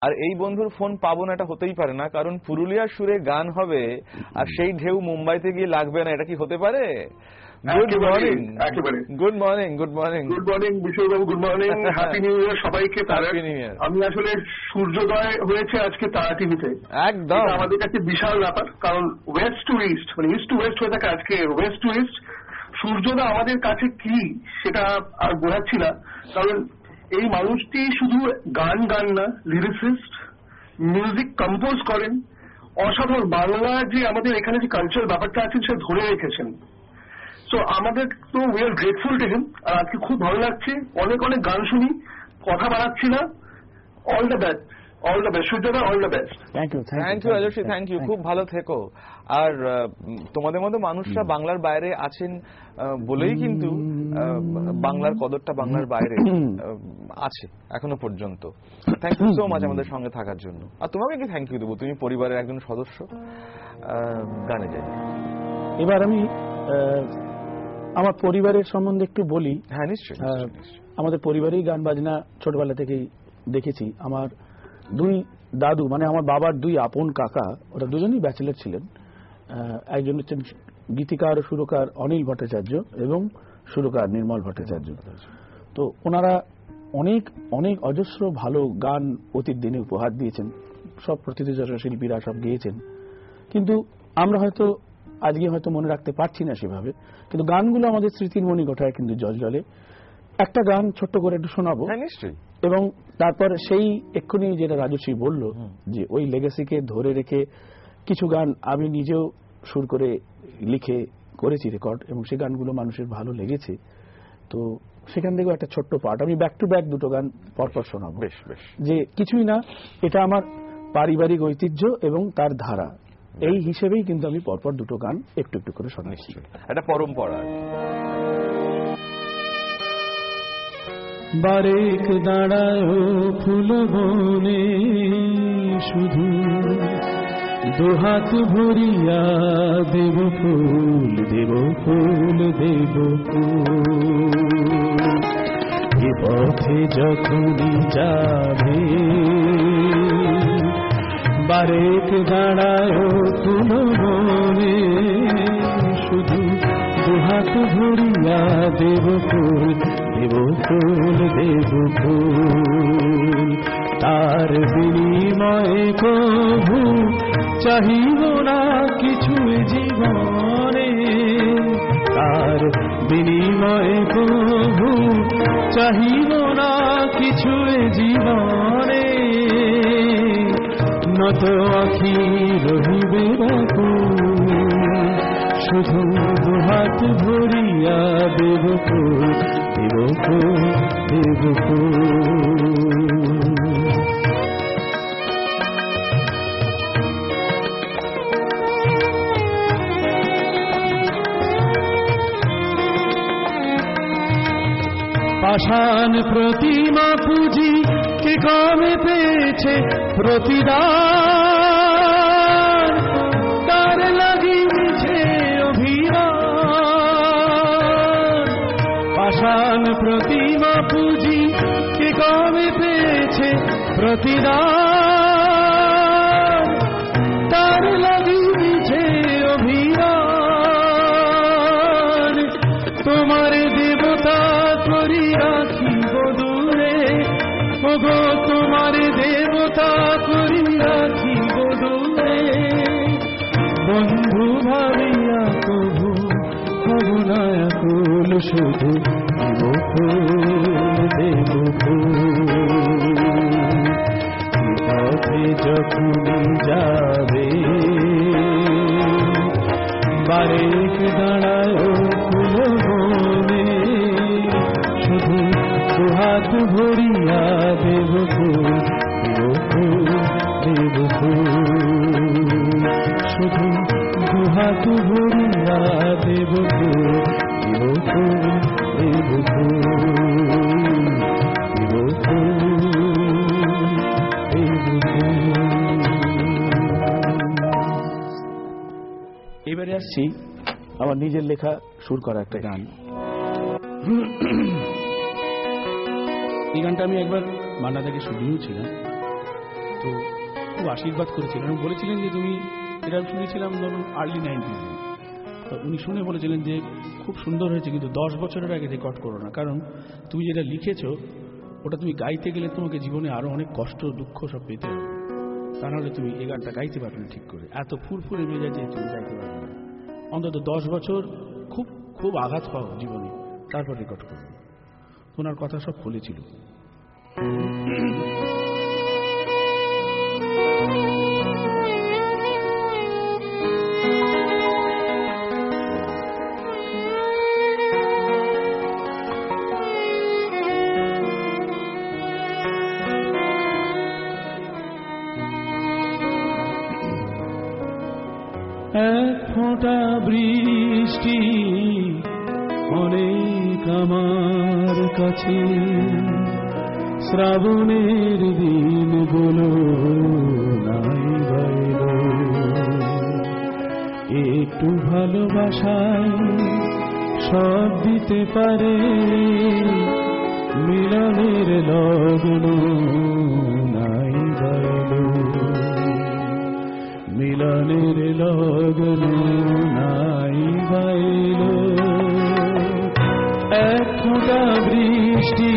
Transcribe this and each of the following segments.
আর এই বন্ধুর ফোন পাবো না, এটা হতেই পারে না, কারণ পুরুলিয়ার সুরে গান হবে আর সেই ঢেউ মুম্বাইতে গিয়ে লাগবে না, এটা কি হতে পারে? Good morning, good morning, good morning, good morning বিশ্ববাবু, good morning, happy new year সবাইকে। আমি আসলে সূর্যোদয় হয়েছে আজকে তারা টিভিতে, একদম আমাদের কাছে বিশাল ব্যাপার, কারণ ওয়েস্ট টু ইস্ট, মানে ইস্ট টু ওয়েস্ট হয়ে থাকে, আজকে ওয়েস্ট টু ইস্ট। সূর্যোদয় আমাদের কাছে কি সেটা আর বোঝাচ্ছি না, কারণ এই মানুষটি শুধু গান না, লিরিসিস্ট, মিউজিক কম্পোজ করেন, অসাধারণ। বাংলার যে আমাদের এখানে যে কালচার ব্যাপারটা আছে সেটা ধরে রেখেছেন। সো আমাদের তো we are grateful to him. আর আজকে খুব ভালো লাগছে, অনেক অনেক গান শুনি, কথা বাড়াচ্ছি না। All the best, all the best Suryoday, all the best. Thank you Rajashree, thank you, খুব ভালো থেকো। আর তোমাদের মতো মানুষরা বাংলার বাইরে আছেন বলেই কিন্তু বাংলার কদরটা বাংলার বাইরে আছে এখনো পর্যন্ত। থ্যাংক ইউ সো মাচ আমাদের সঙ্গে থাকার জন্য। আর তোমাকে কি থ্যাংক ইউ দেবো, তুমি পরিবারের একজন সদস্য। গানে যাই এবার। আমি আমার পরিবারের সম্বন্ধে একটু বলি। হ্যাঁ নিশ্চয়ই। আমাদের পরিবারেই গান বাজনা ছোটবেলা থেকেই দেখেছি। আমার দুই দাদু, মানে আমার বাবার দুই আপন কাকা, ওরা দুজনেই ব্যাচেলর ছিলেন। একজন হচ্ছেন গীতিকার ও সুরকার অনিল ভট্টাচার্য এবং সুরকার নির্মল ভট্টাচার্য। তো ওনারা অনেক অনেক অজস্র ভালো গান অতীত দিনে উপহার দিয়েছেন, সব প্রতিষ্ঠা শিল্পীরা সব গেয়েছেন। কিন্তু আমরা হয়তো আজকে হয়তো মনে রাখতে পারছি না সেভাবে, কিন্তু গানগুলো আমাদের স্মৃতির মণিকোঠায় কিন্তু জলে। একটা গান ছোট্ট করে একটু শোনাবো নিশ্চয়ই, এবং তারপর সেই এক্ষুনি যেটা রাজশ্রী বলল যে ওই লেগাসিকে ধরে রেখে কিছু গান আমি নিজেও সুর করে লিখে করেছি রেকর্ড, এবং সেই গানগুলো মানুষের ভালো লেগেছে। তো সেখান থেকেও একটা ছোট্ট পার্ট আমি ব্যাক টু ব্যাক দুটো গান পরপর শোনাবো। যে কিছুই না, এটা আমার পারিবারিক ঐতিহ্য এবং তার ধারা, এই হিসেবেই কিন্তু আমি পরপর দুটো গান একটু একটু করে শোনাচ্ছি। এটা পরম্পরা। বারেক দাঁড়ায় ফুল বনে, শুধু দুহাত ভরিয়া দেব ফুল, দেব ফুল, দেব ফুল। এ পথে যখনই যাবে বারেক দাঁড়ায় ফুল বনে, শুধু দুহাত ভরিয়া দেব ফুল, দেব ফুল, দেব ফুল। তার বিনিময়ে কভু চাহিব না কিছু জীবনে, তার বিনিময়ে কভু চাহিব না কিছু জীবনে। নত আখি রহিবে ব্যাকুল, শুধু দুহাত ভরিয়া দেব ফুল, দেব ফুল, দেব ফুল। পাষাণ প্রতিমা পুঁজি কে কমে পেয়েছে প্রতিদান, তার লাগিয়েছে অভিমান। পাষাণ প্রতিমা পুঁজি কে কমে পেয়েছে প্রতিদান, তার লাগিয়েছে অভিমান। তোমার দেবতা করি রাখিব দূরে, ওগো তোমার দেবতা করি রাখিব দূরে। বন্ধু ভাবিয়া কভু হব না আকুল, শুধু দেব ফুল, দেব ফুল। পথে যখনই যাবে বারেক দাঁড়ায় ফুল বনে, শুধু দুহাত ভরিয়া দেব ফুল, দেব ফুল, দেব ফুল। শুধু দুহাত ভরিয়া দেব ফুল, দেব ফুল, দেব ফুল, দেব ফুল, দেব ফুল। এবারে আসছি আমার নিজের লেখা সুর করা একটা গান। এই গানটা আমি একবার মান্না থেকে শুনিয়েছিলাম। তো খুব আশীর্বাদ করেছিলেন এবং বলেছিলেন যে তুমি, এটা শুনেছিলাম ধরুন আর্লি 90s, উনি শুনে বলেছিলেন যে খুব সুন্দর হয়েছে কিন্তু 10 বছরের আগে রেকর্ড করো না, কারণ তুমি যেটা লিখেছো ওটা তুমি গাইতে গেলে তোমাকে জীবনে আরো অনেক কষ্ট দুঃখ সব পেতে হবে, তা নাহলে তুমি এই গানটা গাইতে পারবে না ঠিক করে, এত ফুরফুরে মেজাজে তুমি গাইতে পারবে না। অন্তত 10 বছর খুব খুব আঘাত পাও জীবনে, তারপর রেকর্ড করবে। ওনার কথা সব বলেছিল। এক ফোঁটা বৃষ্টি অনেক আমার কাছে, শ্রাবণের দিনগুলো নাই বাইল, একটু ভালোবাসায় সব দিতে পারে, মিলনের লগ্ন নাই বাইল, মিলনের লগন নাই বাইল। এক ফোঁটা বৃষ্টি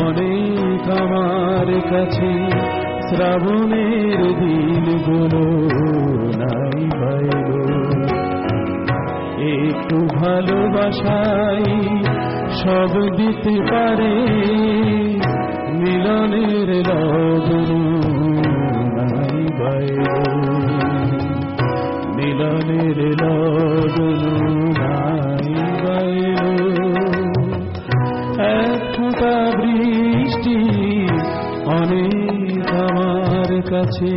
অনেক আমার কাছে, শ্রাবণের দিনগুলো নাই বাইল, একটু ভালোবাসায় সব দিতে পারে, মিলনের লগন নাই বাইল, মিলনের লগন নাই বাইল। এক ফোঁটা বৃষ্টি অনেক আমার কাছে।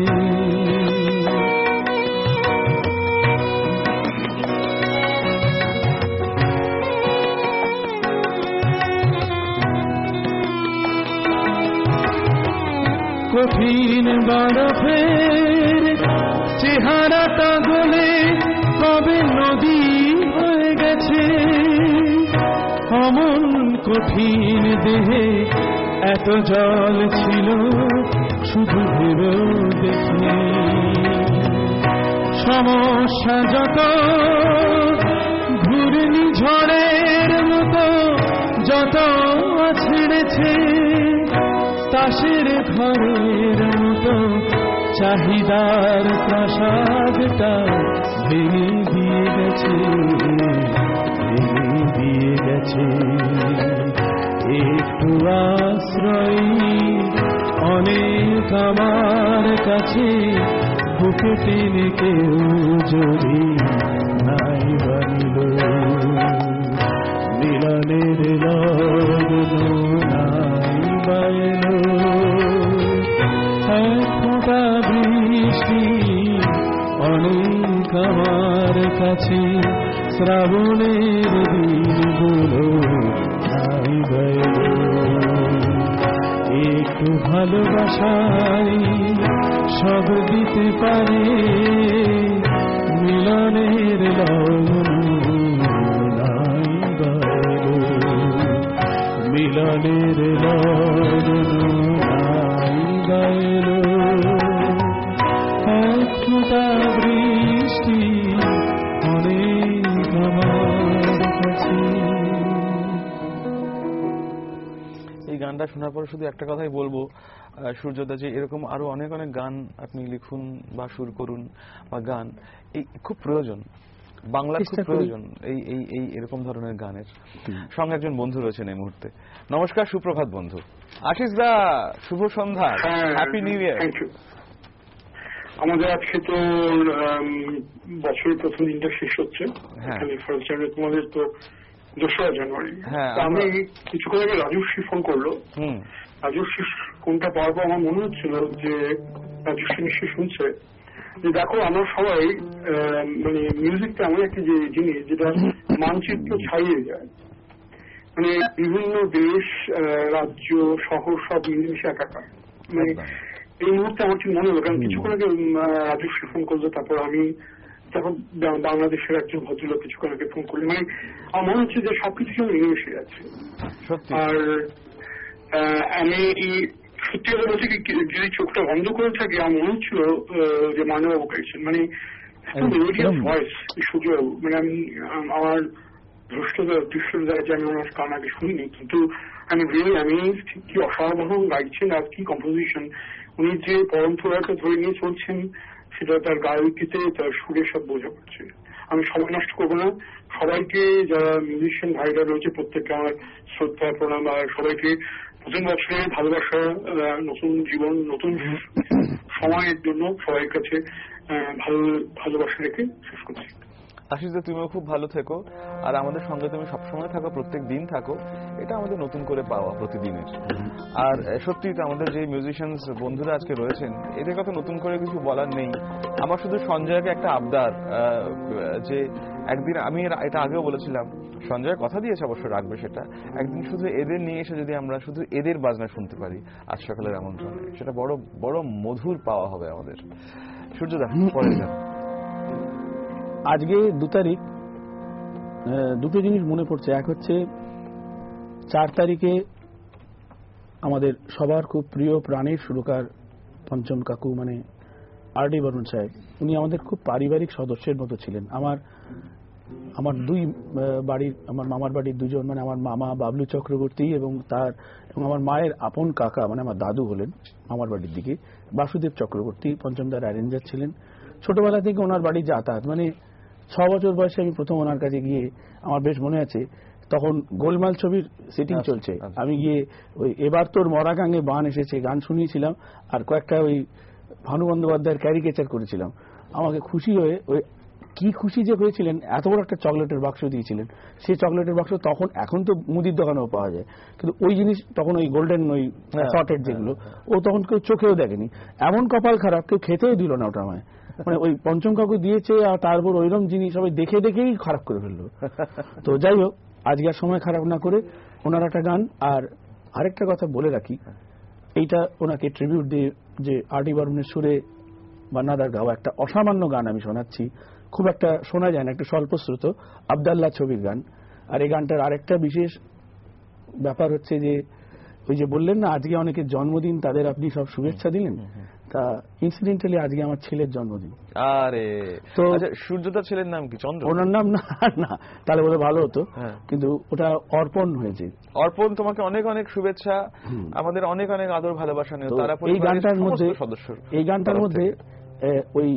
কঠিন বরফের চেহারাটা গলে কবে নদী হয়ে গেছে, অমন কঠিন দেহে এত জল ছিল শুধু ভেবেও দেখি, সমস্যা যত ঘূর্ণিঝড়ের মতো যত ছেড়েছে, তাসের ঘরের মতো চাহিদার প্রাসাদটা ভেঙে দিয়ে গেছে, ভেঙে দিয়ে গেছে। একটু আশ্রয় অনেক আমার কাছে, বুকে টেনে কেউ যদি নাই বানিল, মিলনের লগন নাই বাইল। এক ফোঁটা বৃষ্টি অনেক আমার কাছে, শ্রাবণের দিনগুলো নাই বাইল, একটু ভালোবাসায় সব দিতে পারে, মিলনের লগন নাই বাইল, মিলনের লগন নাই বাইল। এক ফোঁটা বৃষ্টি অনেক আমার কাছে। এই গানটা শোনার পরে শুধু একটা কথাই বলবো, সূর্যদা, যে এরকম আরো অনেক অনেক গান আপনি লিখুন বা সুর করুন বা গান, এই খুব প্রয়োজন, বাংলার খুব প্রয়োজন এই এই এই এরকম ধরনের গানের। সঙ্গে একজন বন্ধু রয়েছেন এই মুহূর্তে। নমস্কার, সুপ্রভাত বন্ধু। আশিস দা, শুভ সন্ধ্যা, হ্যাপি নিউ ইয়ার। আমাদের আজকে তো বছরের প্রথম দিনটা শেষ হচ্ছে, তোমাদের তো 2রা জানুয়ারি। আমি কিছুক্ষণ আগে রাজশ্রী ফোন করলো, রাজশ্রী ফোনটা পাওয়ার পর আমার মনে হচ্ছিল যে রাজশ্রী নিশ্চয়ই শুনছে, যে দেখো আমরা সবাই মানে মিউজিকটা এমন একটা যে জিনিস যেটা মানচিত্র ছাড়িয়ে যায়, মানে বিভিন্ন দেশ, রাজ্য, শহর সব মিলেমিশে একাকার। মানে এই মুহূর্তে আমার ঠিক মনে হলো, কারণ কিছুক্ষণ আগে রাজশ্রী ফোন করলো, তারপর আমি, তারপর বাংলাদেশের একজন ভদ্রলোক কিছুক্ষণ আগে ফোন করলেন। মানে আমার মনে হচ্ছে যে সবকিছু সঙ্গে মিলেমিশে যাচ্ছে। আর আমি সত্যি কথা বলছি কি, যদি চোখটা বন্ধ করে থাকে আমার মনে হচ্ছিল যে মানবাবু গাইছেন, মানে মেলোডিয়াস ভয়েস সূর্যবাবু। মানে আমি আমার দৃষ্টতা দ্বারা যে আমি ওনার গান আগে শুনিনি, কিন্তু আমি রিয়েলি অ্যামেজড, কি অসাধারণ গাইছেন আর কি কম্পোজিশন। উনি যে পরম্পরাকে ধরে নিয়ে চলছেন সেটা তার গায়কিতে, তার সুরে সব বোঝা পড়ছে। আমি সময় নষ্ট করবো না, সবাইকে যারা মিউজিশিয়ান ভাইরা রয়েছে প্রত্যেককে আমার শ্রদ্ধা প্রণাম, আর সবাইকে নতুন বছরে ভালোবাসা, নতুন জীবন, নতুন সময়ের জন্য সবাই কাছে ভালোবাসা রেখে শেষ করছি। আশিস দা, তুমিও খুব ভালো থেকো, আর আমাদের সঙ্গে তুমি সবসময় থাকো, প্রত্যেক দিন থাকো, এটা আমাদের নতুন করে পাওয়া প্রতিদিনের। আর সত্যি তো আমাদের যে মিউজিশিয়ানস বন্ধুরা আজকে রয়েছেন, এদের কথা নতুন করে কিছু বলার নেই। আমার শুধু সঞ্জয়কে একটা আবদার, যে একদিন আমি এটা আগেও বলেছিলাম, সঞ্জয় কথা দিয়েছে অবশ্য রাখবে সেটা, একদিন শুধু এদের নিয়ে এসে যদি আমরা শুধু এদের বাজনা শুনতে পারি আজ সকালের আমন্ত্রণে, সেটা বড় বড় মধুর পাওয়া হবে আমাদের। সূর্যদা, পরে যান। আজকে 2 তারিখ, দুটো জিনিস মনে পড়ছে। এক হচ্ছে 4 তারিখে আমাদের সবার খুব প্রিয় প্রাণের সুরকার পঞ্চম কাকু, মানে আর.ডি. বর্মন সাহেব, উনি আমাদের খুব পারিবারিক সদস্যের মতো ছিলেন। আমার দুই বাড়ির, আমার মামার বাড়ির দুজন, মানে আমার মামা বাবলু চক্রবর্তী এবং আমার মায়ের আপন কাকা, মানে আমার দাদু হলেন মামার বাড়ির দিকে বাসুদেব চক্রবর্তী, পঞ্চমদার অ্যারেঞ্জার ছিলেন। ছোটবেলা থেকে ওনার বাড়ি যাতায়াত, মানে 6 বছর বয়সে আমি প্রথম ওনার কাছে গিয়ে, আমার বেশ মনে আছে তখন গোলমাল ছবির সেটিং চলছে, আমি গিয়ে ওই এবার তোর মরা গাঙে বান এসেছে গান শুনিয়েছিলাম, আর কয়েকটা ওই ভানু বন্দ্যোপাধ্যায়ের ক্যারিকেচার করেছিলাম। আমাকে খুশি হয়ে, ওই কি খুশি যে হয়েছিলেন, এত বড় একটা চকলেটের বাক্স দিয়েছিলেন। সেই চকলেটের বাক্স তখন, এখন তো মুদির দোকানেও পাওয়া যায়, কিন্তু ওই জিনিস তখন ওই গোল্ডেন ওই সর্টেড যেগুলো, ও তখন কেউ চোখেও দেখেনি। এমন কপাল খারাপ, কেউ খেতেও দিল না ওটা আমায়, মানে ওই পঞ্চম কাকু দিয়েছে, আর তারপর ওইরকম জিনিস সবাই দেখে দেখেই খারাপ করে ফেললো। তো যাই হোক, আজকে আর সময় খারাপ না করে ওনার একটা গান। আর আরেকটা কথা বলে রাখি, এইটা ওনাকে ট্রিবিউট দিয়ে, যে আর.ডি. বর্মনের সুরে বান্নাদার গাওয়া একটা অসামান্য গান আমি শোনাচ্ছি, খুব একটা শোনা যায় না, একটু স্বল্পশ্রুত, আব্দাল্লাহ ছবির গান। আর এই গানটার আরেকটা বিশেষ ব্যাপার হচ্ছে যে, ওই যে বললেন না আজকে অনেকের জন্মদিন, তাদের আপনি সব শুভেচ্ছা দিলেন, তা ইনসিডেন্টালি আজকে আমার ছেলের জন্মদিন। আরে তো সূর্যদার ছেলের নাম কি? চন্দ্র? ওনার নাম না, তাহলে বলে ভালো হতো, কিন্তু ওটা অর্পণ হয়েছে। অর্পণ, তোমাকে অনেক অনেক শুভেচ্ছা, আমাদের অনেক অনেক আদর ভালোবাসা নিও। তারা এই গানটার মধ্যে ওই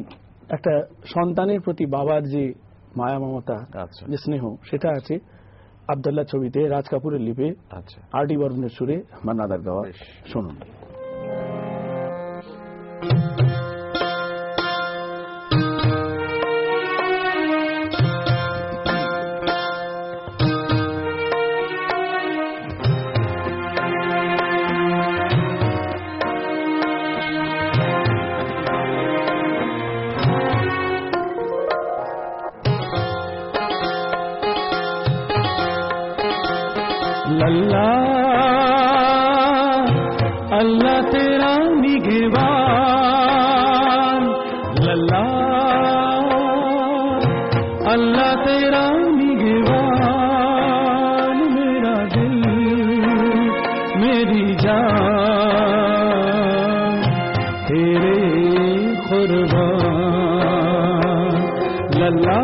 একটা সন্তানের প্রতি বাবার যে মায়া মমতা, যে স্নেহ, সেটা আছে আব্দুল্লাহ ছবিতে, রাজ কাপুরের লিপে, আর.ডি. বর্মনের সুরে, বান্নাদার গাওয়া। শুনুন। अल्लाह तेरा निगहबान, अल्लाह तेरा निगहबान, मेरा दिल मेरी जान तेरे कुर्बान, लल्ला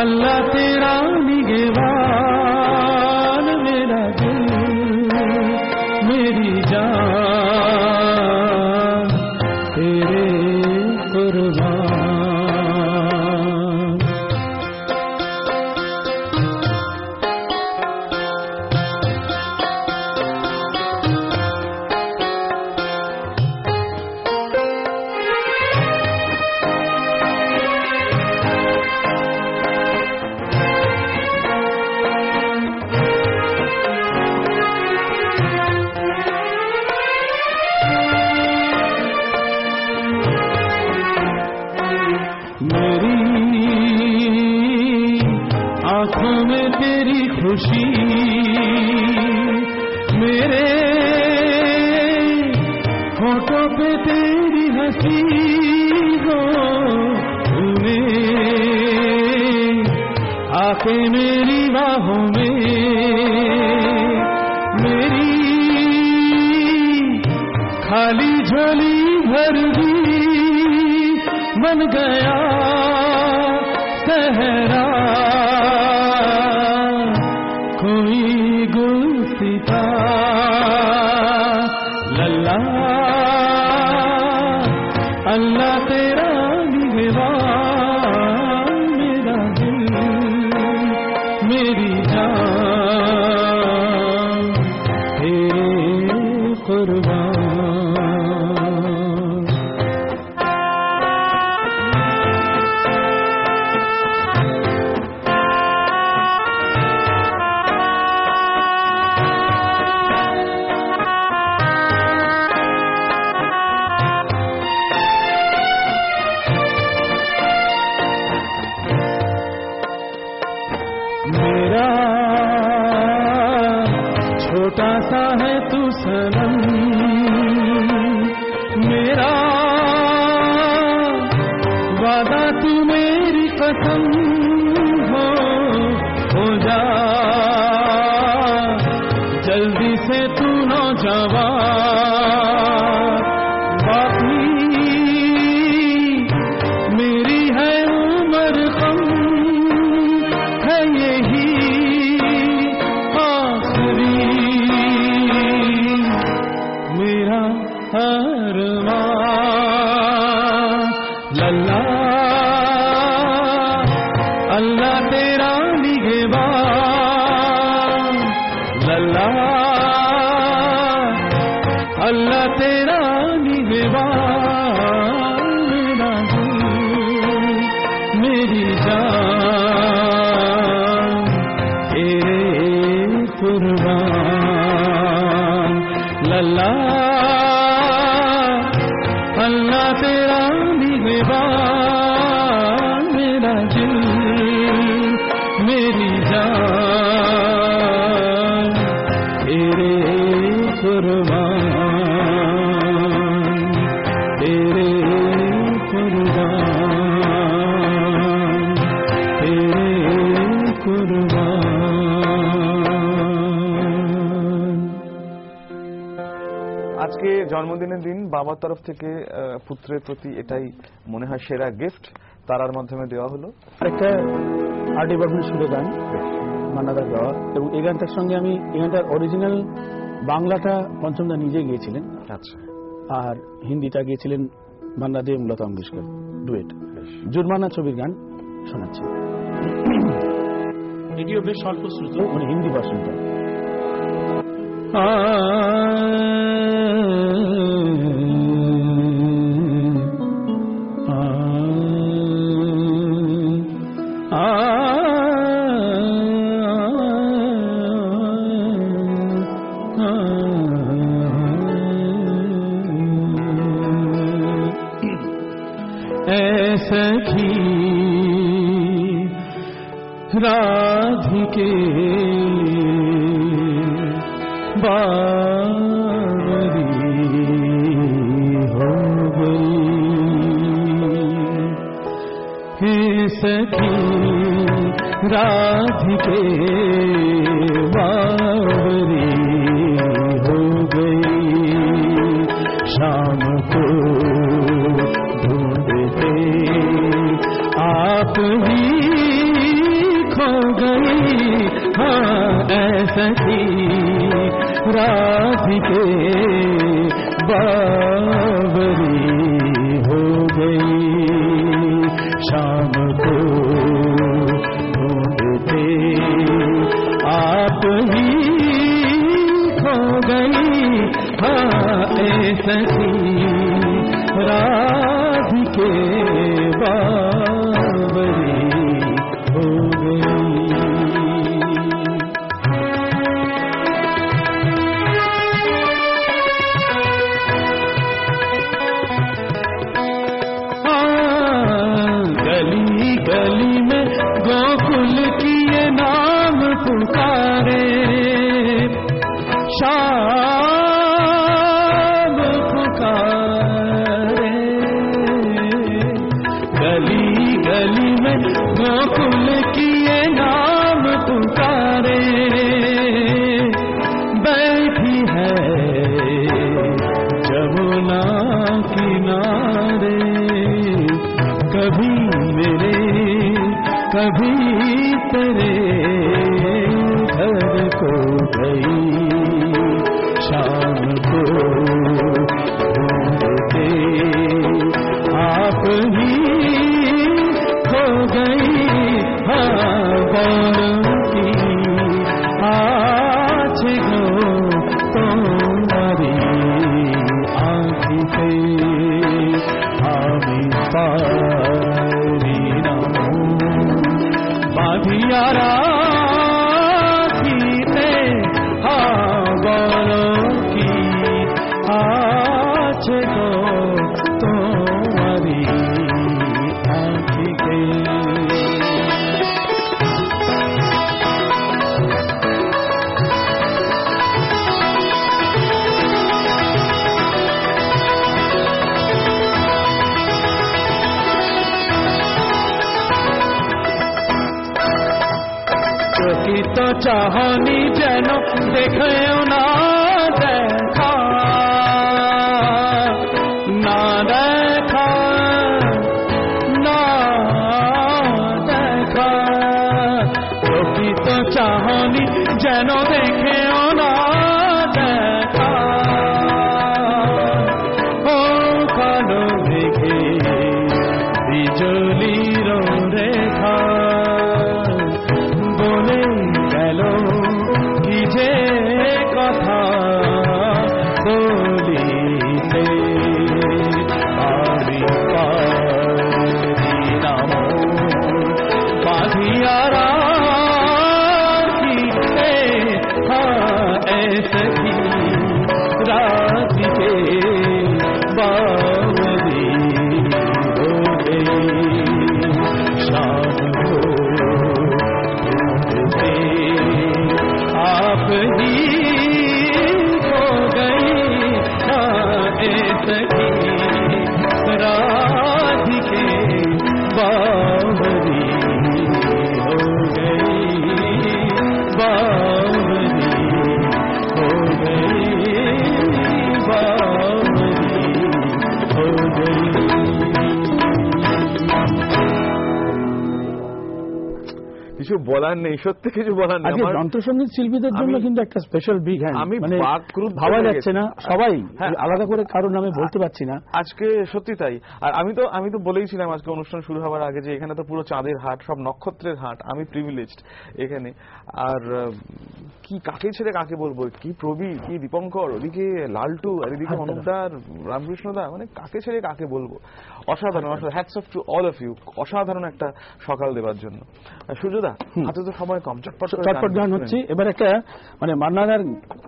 अल्लाह तेरा निगहबान, मेरा दिल मेरी जान तेरे कुर्बान। आंखों में तेरी खुशी, मेरे होठों पे तेरी हंसी हो, तूने आके मेरी बाहों में मेरी खाली झोली भर दी बन गया सहरा कोई गुलसिता लल्ला अल्लाह तेरा निगहबान मेरा दिल मेरी जान तेरे कुर्बान मेरा छोटा सा है तू सनम मेरा वादा तू मेरी कसम हो जा जल्दी से तू नौजवान बाकी मेरी है उम्र कम है यही आखिरी मेरा अरमान लल्ला अल्लाह तेरा निगहबान लल्ला अल्लाह तेरा निगहबान मेरा दिल मेरी जान तेरे कुर्बान लल्ला अल्लाह तेरा निगहबान मेरा दिल मेरी जान तेरे कुर्बान तेरे कुर्बान तेरे कुर्बान। আজকে জন্মদিনের দিন বাবার তরফ থেকে পুত্রের প্রতি এটাই মনে হয় সেরা গিফট তারার মাধ্যমে দেওয়া হলো। একটা আর্ট ডিপার্টমেন্ট শুরু গান মান্নাদার গাওয়া এবং এই গানটার সঙ্গে আমি এই গানটার অরিজিনাল বাংলাটা পঞ্চমদা নিজে গিয়েছিলেন আচ্ছা আর হিন্দিটা গিয়েছিলেন মান্না দে এবং লতা মঙ্গেশকর ডুয়েট জুরমানা ছবির গান শোনাচ্ছি এটিও বেশ স্বল্প শ্রুত মানে হিন্দি ভার্সনটা सखी राधिके बावरी हो गई हे सखी राधिके बावरी हो गई शाम को ढूंढते आप ही खो गई हाँ ऐसा ही राधिके बावरी हो गई शाम को ढूंढते आप ही खो गई हाँ ऐसा ही राधिके बावरी हो गई गली गली में गोकुल की ये नाम पुकारे शाम पुकारे गली ना किनारे, कभी मेरे कभी तेरे घर को गई शाम को ढूंढते आप ही खो गई बालों की आज गो तुम्हारी आँखी से आमी पारी नामों बाधिया राखी ते बालों की आज गो तुम्हारी आँखी से। तो चाहनी जेन देखो ना देखा ना देखा ना देखा, क्योंकि तो चाहनी जेन देखे ना देखा ओ कालो देखे बिजली रो रेखा যে কথা বলিতে আমি পারি নাম বাঁধিয়া রাখিতে ऐसी रात के बावरी हो गई शाम को आप ही हो गई ऐसी राधिके बावरी हो गई बावरी हो गई बावरी हो गई। কিছু বলার নেই, সত্যি কিছু বলার নেই। আজকে যন্ত্রসঙ্গীত শিল্পীদের জন্য কিন্তু একটা স্পেশাল বিগ হ্যান্ড, আমি মানে ভাবা যাচ্ছে না সবাই আলাদা করে কারোর নামে বলতে পারছি না আজকে, সত্যি তাই। আর আমি তো বলেইছিলাম আজকে অনুষ্ঠান শুরু হওয়ার আগে যে এখানে তো পুরো চাঁদের হাট, সব নক্ষত্রের হাট, আমি প্রিভিলেজড এখানে। আর কি কাকে ছেড়ে কাকে বলবো, কি প্রবীর, কি দীপঙ্কর, ওদিকে লালটু, আর এদিকে অনুপদার, রামকৃষ্ণদা, মানে কাকে ছেড়ে কাকে বলবো। অসাধারণ, hats off to all of you, অসাধারণ একটা সকাল দেওয়ার জন্য। সূর্যদা, হাতে তো সময় কম, চটপট গান হচ্ছে। এবার একটা মানে মান্নাদার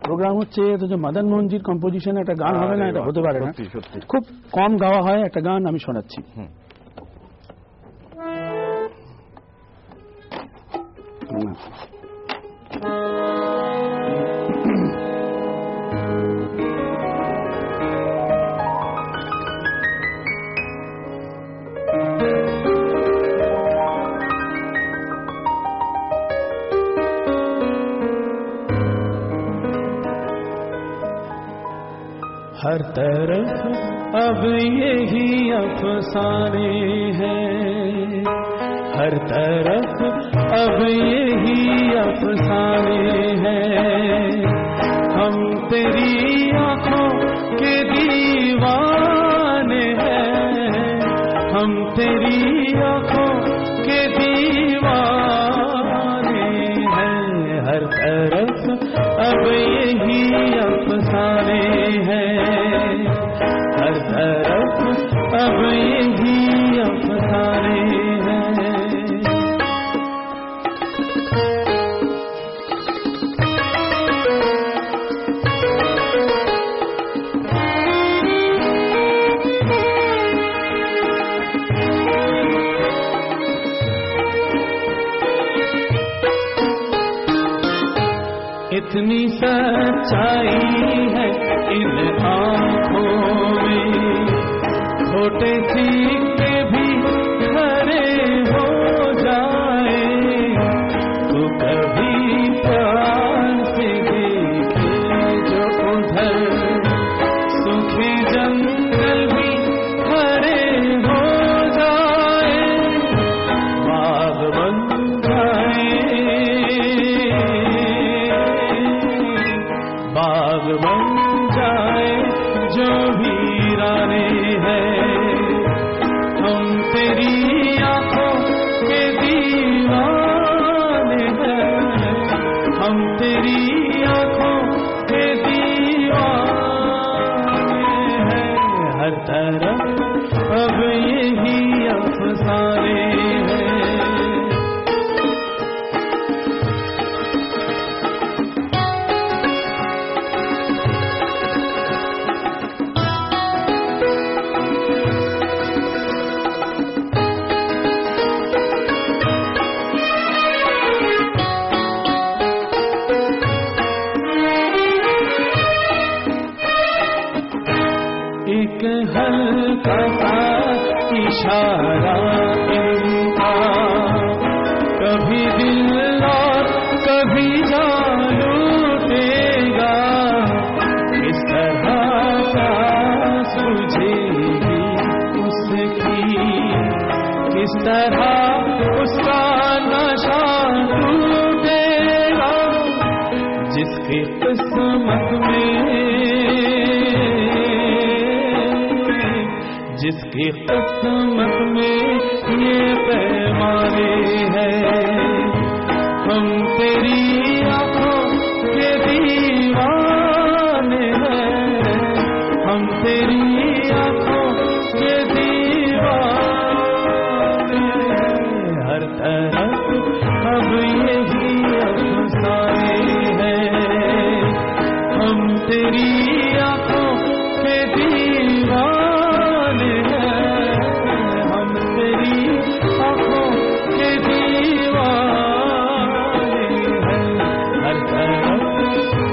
প্রোগ্রাম হচ্ছে, মদন মোহনজির কম্পোজিশন একটা গান হবে না, এটা হতে পারে না, খুব কম গাওয়া হয় একটা গান, আমি শোনাচ্ছি। हर तरफ अब यही अफसाने हैं, हर तरफ अब यही अफसाने हैं, हम तेरी आंखों के दीवाने हैं, हम तेरी आंखों के दीवाने हैं, हर तरफ अब यही अफसाने हैं, हर तरफ अब यही अफसाने हैं। इतनी सच्चाई है इन आँखों में, छोटे सिक्के भी खरे हो जाए, तो कभी प्यार से देखे जो उधर सूखे जल हर तरफ अब यही अफसाने हैं। एक हल्का सा इशारा इनका, कभी दिल और कभी जान लूटेगा, किस तरह प्यास बुझेगी उसकी, किस तरह उसका नशा टूटेगा, जिसकी किस्मत में, जिसकी किस्मत में ये पैमाने हैं। हम तेरी आंखों के दीवाने हैं, हम तेरी आंखों के दीवाने हैं। हर तरफ अब यही अफसाने हैं, हम तेरी आंखों के दीवाने हैं, हम तेरी आंखों के दीवाने हैं। हर तरफ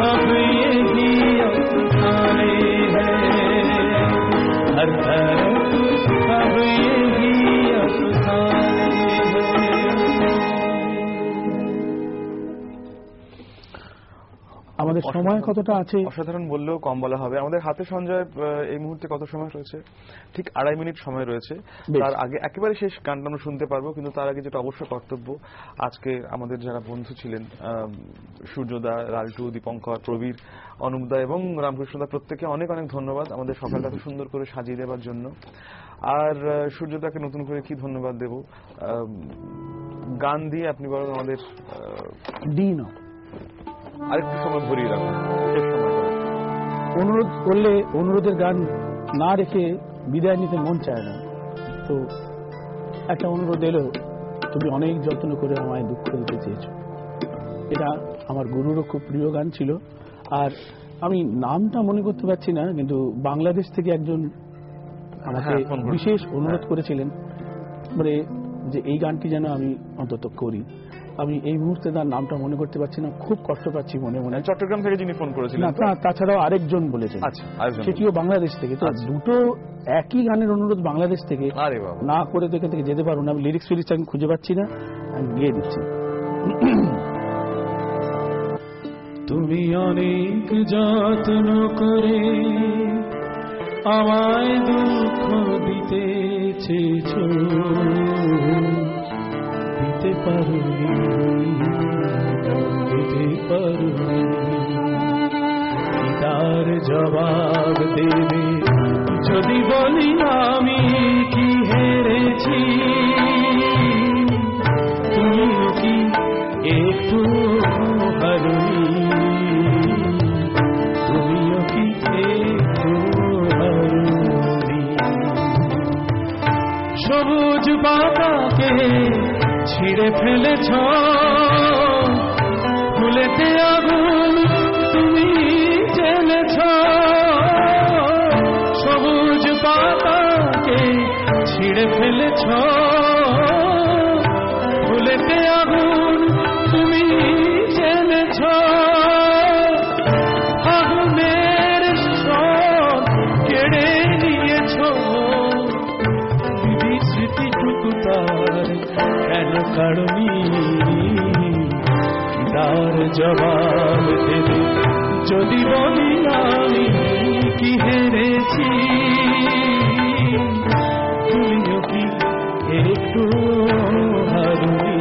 अब यही अफसाने हैं, हर तरफ अब यही अफसाने हैं। আমাদের সময় কতটা আছে? অসাধারণ বললেও কম বলা হবে। আমাদের হাতে সঞ্জয় এই মুহূর্তে কত সময় রয়েছে? ঠিক 2.5 মিনিট সময় রয়েছে। তার আগে একেবারে শেষ গানটা আমরা শুনতে পারবো, কিন্তু তার আগে যেটা অবশ্য কর্তব্য, আজকে আমাদের যারা বন্ধু ছিলেন, সূর্যদা, লালটু, দীপঙ্কর, প্রবীর, অনুপদা এবং রামকৃষ্ণদা, প্রত্যেকে অনেক অনেক ধন্যবাদ আমাদের সকালটা এত সুন্দর করে সাজিয়ে দেওয়ার জন্য। আর সূর্যদাকে নতুন করে কি ধন্যবাদ দেব? গান দিয়ে আপনি বরং আমাদের দিন আরেকটু সময় ভরিয়ে রাখুন, শেষ সময়। অনুরোধ করলে অনুরোধের গান না রেখে বিদায় নিতে মন চায় না, তো একটা অনুরোধ এলো, তুমি অনেক যত্ন করে আমায় দুঃখ দিতে চেয়েছো। এটা আমার গুরুরও খুব প্রিয় গান ছিল। আর আমি নামটা মনে করতে পারছি না, কিন্তু বাংলাদেশ থেকে একজন আমাকে বিশেষ অনুরোধ করেছিলেন, মানে যে এই গানটি যেন আমি অন্তত করি। আমি এই মুহূর্তে তার নামটা মনে করতে পারছি না, খুব কষ্ট পাচ্ছি মনে মনে। চট্টগ্রাম থেকে যিনি ফোন করেছিলেন? না, তাছাড়াও আরেকজন বলেছেন, সেটিও বাংলাদেশ থেকে। তো দুটো একই গানের অনুরোধ বাংলাদেশ থেকে, না করে তো এখান থেকে যেতে পারবো না। আমি লিরিক্স ফিরিক্স আমি খুঁজে পাচ্ছি না, আমি গিয়ে দিচ্ছি। তুমি অনেক যত্ন করে আমায় দুঃখ দিতে চেয়েছো, দিতে পারোনি, দিতে পারোনি, তার জবাব দেবে যদি বলি আমি কি হেরেছি? তুমিও কি একটু হারোনি, তুমিও কি একটু হারোনি? সবুজ পাতাকে ছিঁড়ে ফেলেছ, ফুলেতে আগুন তুমি জেলেছ। সবুজ পাতাকে ছিঁড়ে ফেলেছ, ফুলেতে আগুন তুমি জেলেছ। আগুনের সব কেড়ে নিয়েছ, স্মৃতিটুকু তার কেন কারণী? তার জবাব দেবে যদি বলি আমি কি হেরেছি? তুমিও কি একটু হারুনি,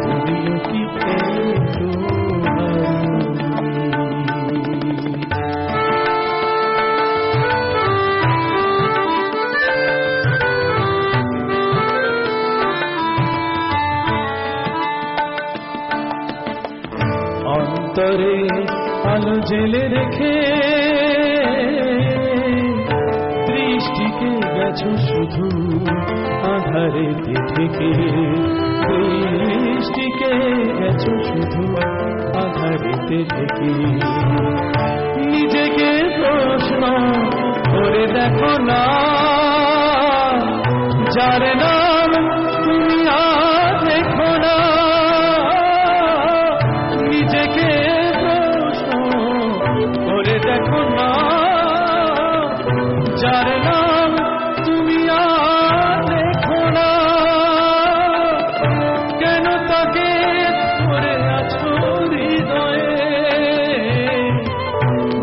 তুমিও কি একটু অন্তরে আলো জেলে রেখে শুধু আধারেতে থেকে, দৃষ্টিকে গেছো শুধু আধারেতে থেকে। নিজেকে প্রশ্ন করে দেখো না, যার নাম তুমি আর দেখো না। নিজেকে প্রশ্ন করে দেখো না, যার নাম তুমি আর দেখো না। কেন তাকে ধরে আছো হৃদয়ে,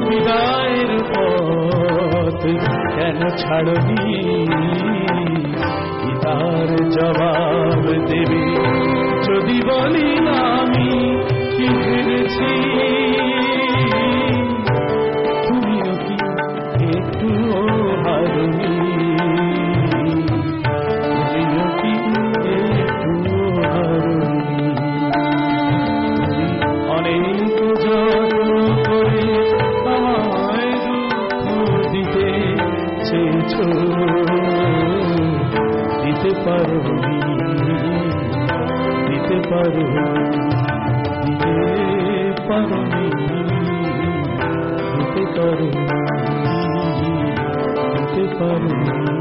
বিদায়ের পথ কেন ছাড়নি? তার জবাব দেবে যদি বলি আমি কি ভেবেছি। তুমিও কি একটু হারুনি? তুমিও কি একটু হারুনি? অনেক যত্ন করে আমায় দুঃখ দিতে চেয়েছো, দিতে পারোনি, দিতে পারোনি, দিতে পারোনি, দিতে পারোনি, দিতে পারোনি।